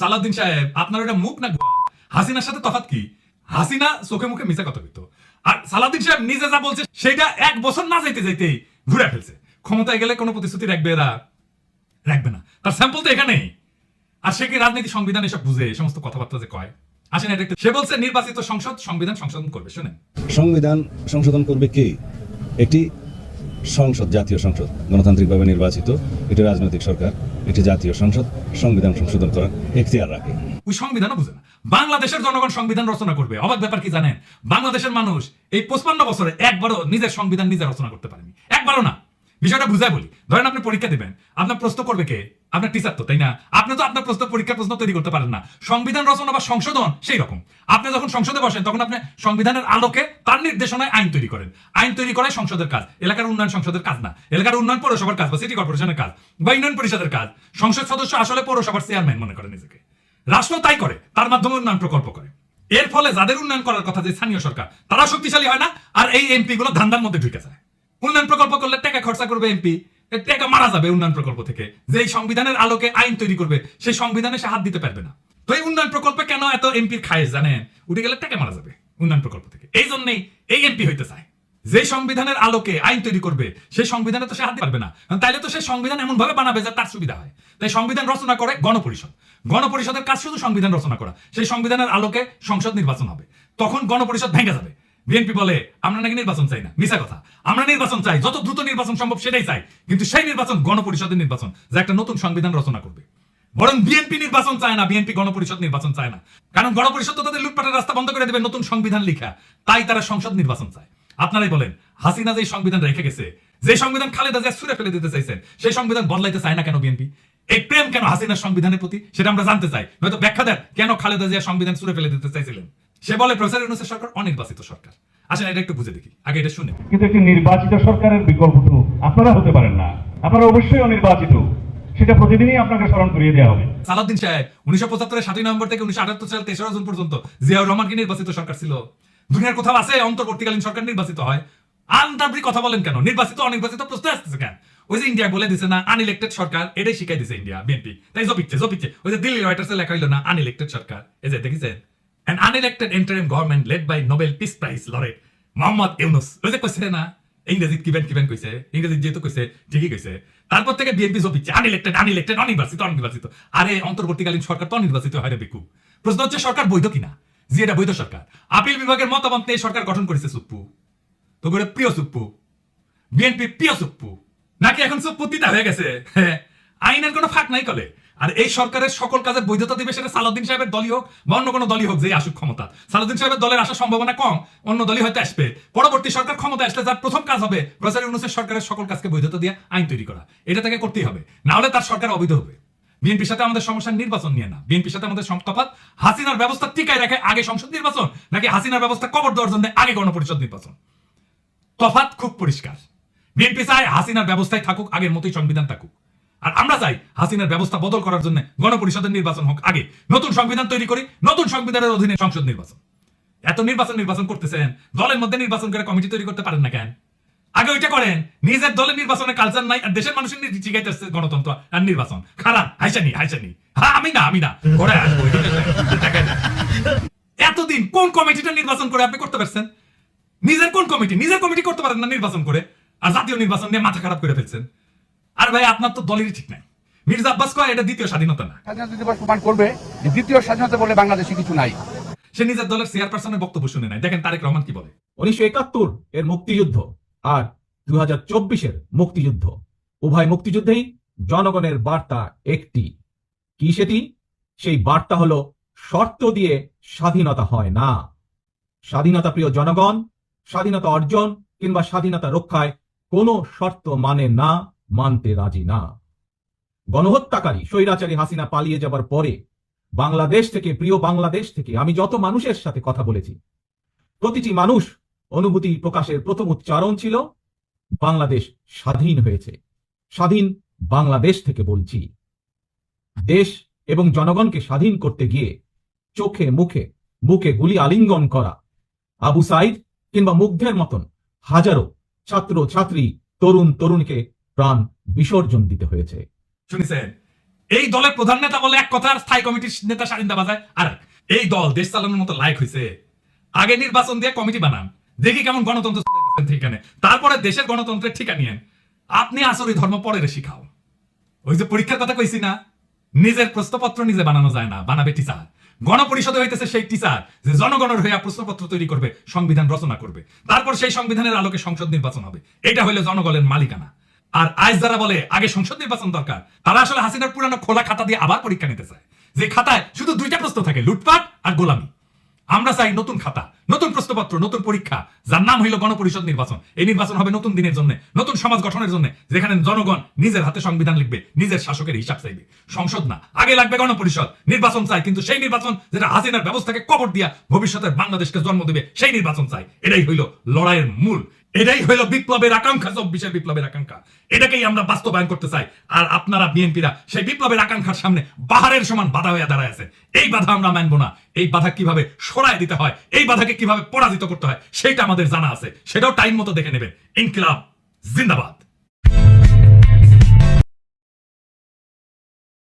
সালাউদ্দিন সাহেব, আপনার ওটা মুখ না হাসিনার সাথে তফাৎ কি? হাসিনা চোখে মুখে মিশা কথা কইতো, আর সালাউদ্দিন সাহেব নিজে যা বলছে সেটা 1 বছর না যাইতে যাইতেই ঘুরে ফেলছে। ক্ষমতায় গেলে কোনো প্রতিশ্রুতি রাখবে এরা? রাখবে না। তার স্যাম্পল তো এখানেই। আর সে কি রাজনীতি, সংবিধান এসব বুঝে? এই সমস্ত কথাবার্তা যে কয়, আসেন এটা একটু। সে বলছে নির্বাচিত সংসদ সংবিধান সংশোধন করবে। শুনেন, সংবিধান সংশোধন করবে কে? একটি সংসদ, জাতীয় সংসদ, গণতান্ত্রিকভাবে নির্বাচিত এটি রাজনৈতিক সরকার, এটি জাতীয় সংসদ সংবিধান সংশোধন করার এখতিয়ার রাখে। ওই সংবিধানও বুঝে না। বাংলাদেশের জনগণ সংবিধান রচনা করবে। অবাক ব্যাপার কি জানেন? বাংলাদেশের মানুষ এই 55 বছরে একবারও নিজের সংবিধান নিজে রচনা করতে পারেনি, একবারও না। বিষয়টা বুঝায় বলি। ধরেন আপনি পরীক্ষা দিবেন, আপনার প্রশ্ন করবে কে? আপনার টিচার তো, তাই না? আপনি তো আপনার প্রশ্ন, পরীক্ষার প্রশ্ন তৈরি করতে পারেন না। সংবিধান রচনা বা সংশোধন সেই রকম। আপনি যখন সংসদে বসেন তখন আপনি সংবিধানের আলোকে তার নির্দেশনায় আইন তৈরি করেন। আইন তৈরি করাই সংসদের কাজ, এলাকার উন্নয়ন সংসদের কাজ না। এলাকার উন্নয়ন পৌরসভার কাজ বা সিটি কর্পোরেশনের কাজ বা ইউনিয়ন পরিষদের কাজ। সংসদ সদস্য আসলে পৌরসভার চেয়ারম্যান মনে করে নিজেকে। রাষ্ট্র তাই করে, তার মাধ্যমে উন্নয়ন প্রকল্প করে। এর ফলে যাদের উন্নয়ন করার কথা, যে স্থানীয় সরকার, তারা শক্তিশালী হয় না, আর এই এমপি গুলো ধান্দার মধ্যে ঢুকে যায়। উন্নয়ন প্রকল্প করলে টাকা খরচা করবে এমপি, টাকা মারা যাবে উন্নয়ন প্রকল্প থেকে। যে সংবিধানের আলোকে আইন তৈরি করবে, সেই সংবিধানে সে হাত দিতে পারবে না। তো এই উন্নয়ন প্রকল্পে কেন এত এমপির খায় জানেন? উঠে গেলে টাকা মারা যাবে উন্নয়ন প্রকল্প থেকে। এই জন্যই এই এমপি হইতে চায়। যে সংবিধানের আলোকে আইন তৈরি করবে, সেই সংবিধানে তো সে হাত দিতে পারবে না। তাইলে তো সেই সংবিধান এমন ভাবে বানাবে যে তার সুবিধা হয়। তাই সংবিধান রচনা করে গণপরিষদ। গণপরিষদের কাজ শুধু সংবিধান রচনা করা। সেই সংবিধানের আলোকে সংসদ নির্বাচন হবে। তখন গণপরিষদ ভেঙে যাবে। বিএনপি বলে আমরা নাকি নির্বাচন চাই না, মিছা কথা। আমরা নির্বাচন চাই, যত দ্রুত নির্বাচন সম্ভব সেটাই চাই, কিন্তু সেই নির্বাচন গণপরিষদের নির্বাচন, যা একটা নতুন সংবিধান রচনা করবে। বরং বিএনপি নির্বাচন চায় না, বিএনপি গণপরিষদ নির্বাচন চায় না। কারণ গণপরিষদ তো তাদের লুটপাটের রাস্তা বন্ধ করে দেবে নতুন সংবিধান লিখা। তাই তারা সংসদ নির্বাচন চায়। আপনারাই বলেন, হাসিনা যে সংবিধান রেখে গেছে, যে সংবিধান খালেদা জিয়া ছুঁড়ে ফেলে দিতে চাইছেন, সেই সংবিধান বদলাইতে চায় না কেন বিএনপি? এই প্রেম কেন হাসিনার সংবিধানের প্রতি, সেটা আমরা জানতে চাই। নয়তো ব্যাখ্যা দেন কেন খালেদা জিয়া সংবিধান ছুঁড়ে ফেলে দিতে চাইছিলেন। সে বলে প্রফেসর ইউনূসের সরকার অনির্বাচিত সরকার। আসেন এটা একটু বুঝে দেখি, আগে এটা শুনে। কিন্তু একটি নির্বাচিত সরকারের বিকল্প তো আপনারা হতে পারেন না, আপনারা অবশ্যই অনির্বাচিত। সেটা প্রতিদিনই আপনাকে স্মরণ করিয়ে দেওয়া হবে। সালাউদ্দিন সাহেব 1975 7 নভেম্বর থেকে 1978 সাল 3রা জুন পর্যন্ত জিয়াউর রহমান কি নির্বাচিত সরকার ছিল? দুনিয়ার কোথাও আছে অন্তর্বর্তীকালীন সরকার নির্বাচিত হয়? আনতাবরি কথা বলেন কেন? নির্বাচিত অনির্বাচিত প্রশ্ন আসতেছে কেন? ওই যে ইন্ডিয়া বলে দিছে না আনইলেক্টেড সরকার, এটাই শিখাই দিছে ইন্ডিয়া বিএনপি। তাই জপিচ্ছে ওই যে দিল্লি রয়টার্সে লেখা হইলো না আনইলেক্টেড সরকার। এই যে দেখেছেন, an unelected interim government led by Nobel Peace Prize laureate Mohammad Yunus. ওই যে কইছে না ইংরেজিত কিবেন কইছে, ইংরেজি যেহেতু কইছে ঠিকই কইছে। তারপর থেকে বিএনপি জপিচ্ছে আনইলেক্টেড অনির্বাচিত। আরে অন্তর্বর্তীকালীন সরকার তো অনির্বাচিত হয় না বিকু। প্রশ্ন হচ্ছে সরকার বৈধ কিনা। যে এটা বৈধ সরকার, আপিল বিভাগের মতামত নিয়ে সরকার গঠন করেছে সুপ্পু। তো করে প্রিয় সুপ্পু, বিএনপি প্রিয় সুপ্পু নাকি এখন সুপ্পু তিতা হয়ে গেছে? আইনের কোনো ফাঁক নাই কলে। আর এই সরকারের সকল কাজের বৈধতা দিবে সেটা সালাউদ্দিন সাহেবের দলই হোক বা অন্য কোনো দলই হোক যে আসুক ক্ষমতা। সালাউদ্দিন সাহেবের দলের আসার সম্ভাবনা কম, অন্য দলই হয়তো আসবে। পরবর্তী সরকার ক্ষমতা আসলে তার প্রথম কাজ হবে প্রফেসর ইউনূসের সরকারের সকল কাজকে বৈধতা দিয়ে আইন তৈরি করা। এটা তাকে করতেই হবে, না হলে তার সরকার অবৈধ হবে। বিএনপির সাথে আমাদের সমস্যা নির্বাচন নিয়ে না, বিএনপির সাথে আমাদের তফাৎ হাসিনার ব্যবস্থা টিকায় রাখে আগে সংসদ নির্বাচন, নাকি হাসিনার ব্যবস্থা কবর দেওয়ার জন্য আগে গণপরিষদ নির্বাচন। তফাৎ খুব পরিষ্কার। বিএনপি চায় হাসিনার ব্যবস্থায় থাকুক, আগের মতোই সংবিধান থাকুক। আর আমরা চাই হাসিনার ব্যবস্থা বদল করার জন্য গণপরিষদের নির্বাচন হোক আগে, নতুন সংবিধান তৈরি করি, নতুন সংবিধানের অধীনে সংসদ নির্বাচন। এত নির্বাচন করতেছেন, দলের মধ্যে নির্বাচন করে কমিটি তৈরি করতে পারেন না কেন? আগে ওইটা করেন। নিজের দলের নির্বাচনের কালচার নাই, আর দেশের মানুষের জিগাইতেছে গণতন্ত্র আর নির্বাচন। খারাপ হাইসানি। হ্যাঁ আমি না করে আসবো। এতদিন কোন কমিটিটা নির্বাচন করে আপনি করতে পারছেন? নিজের কোন কমিটি? নিজের কমিটি করতে পারেন না নির্বাচন করে, আর জাতীয় নির্বাচন নিয়ে মাথা খারাপ করে ফেলছেন। আর ভাই আপনার তো দলেরই ঠিক নাই। মির্জা আব্বাস কয় এটা দ্বিতীয় স্বাধীনতা না। স্বাধীনতা দিবস প্রমাণ করবে যে দ্বিতীয় স্বাধীনতা বলে বাংলাদেশে কিছু নাই। সে নিজের দলের চেয়ারপারসনের বক্তব্য শুনে নাই। দেখেন তারেক রহমান কি বলে। 1971 এর মুক্তিযুদ্ধ আর 2024 মুক্তিযুদ্ধ, উভয় মুক্তিযুদ্ধেই জনগণের বার্তা একটি। কি সেটি? সেই বার্তা হলো শর্ত দিয়ে স্বাধীনতা হয় না। স্বাধীনতা প্রিয় জনগণ স্বাধীনতা অর্জন কিংবা স্বাধীনতা রক্ষায় কোনো শর্ত মানে না, মানতে রাজি না। গণহত্যাকারী স্বৈরাচারী হাসিনা পালিয়ে যাবার পরে বাংলাদেশ থেকে, প্রিয় বাংলাদেশ থেকে আমি যত মানুষের সাথে কথা বলেছি, প্রতিটি মানুষ অনুভূতি প্রকাশের প্রথম উচ্চারণ ছিল বাংলাদেশ স্বাধীন হয়েছে। স্বাধীন বাংলাদেশ থেকে বলছি। দেশ এবং জনগণকে স্বাধীন করতে গিয়ে চোখে মুখে বুকে গুলি আলিঙ্গন করা আবু সাইদ কিংবা মুগ্ধের মতন হাজারো ছাত্র ছাত্রী, তরুণকে প্রাণ বিসর্জন দিতে হয়েছে। শুনেছেন, এই দলের প্রধান নেতা বলে এক কথা, আর স্থায়ী কমিটির নেতা সারিন্দা বাজায় আর এক। এই দল দেশ চালানোর মতো লায়ক হয়েছে? আগে নির্বাচন দিয়ে কমিটি বানান, দেখি কেমন গণতন্ত্র চলতেছেন ঠিকানে, তারপরে দেশের গণতন্ত্রের ঠিকা নিয়েন। আপনি আসলে ধর্ম পরে শিখাও। ওই যে পরীক্ষার কথা কইছি না, নিজের প্রশ্নপত্র নিজে বানানো যায় না, বানাবে টিচার। গণপরিষদে হইতেছে সেই টিচার যে জনগণের হয়ে প্রশ্নপত্র তৈরি করবে, সংবিধান রচনা করবে, তারপর সেই সংবিধানের আলোকে সংসদ নির্বাচন হবে। এটা হইলে জনগণের মালিকানা। আর আজ যারা বলে আগে সংসদ নির্বাচন দরকার, তারা আসলে হাসিনার পুরানো খোলা খাতা দিয়ে আবার পরীক্ষা নিতে চায়, যে খাতায় শুধু 2টা প্রশ্ন থাকে, লুটপাট আর গোলামি। আমরা চাই নতুন খাতা, নতুন প্রশ্নপত্র, নতুন পরীক্ষা, যার নাম হইল গণপরিষদ নির্বাচন। এই নির্বাচন হবে নতুন দিনের জন্য, নতুন সমাজ গঠনের জন্য, যেখানে জনগণ নিজের হাতে সংবিধান লিখবে, নিজের শাসকের হিসাব চাইবে। সংসদ না, আগে লাগবে গণপরিষদ। নির্বাচন চাই, কিন্তু সেই নির্বাচন যেটা হাসিনার ব্যবস্থাকে কবর দিয়া ভবিষ্যতের বাংলাদেশকে জন্ম দেবে, সেই নির্বাচন চাই। এটাই হইল লড়াইয়ের মূল, এটাই হইল বিপ্লবের আকাঙ্ক্ষা, 24-এর বিপ্লবের আকাঙ্ক্ষা। এটাকেই আমরা বাস্তবায়ন করতে চাই। আর আপনারা বিএনপিরা সেই বিপ্লবের আকাঙ্ক্ষার সামনে পাহাড়ের সমান বাধা হয়ে দাঁড়ায় আছে। এই বাধা আমরা মানবো না। এই বাধা কিভাবে সরায় দিতে হয়, এই বাধাকে কিভাবে পরাজিত করতে হয়, সেটা আমাদের জানা আছে। সেটাও টাইম মতো দেখে নেবেন। ইনকিলাব জিন্দাবাদ।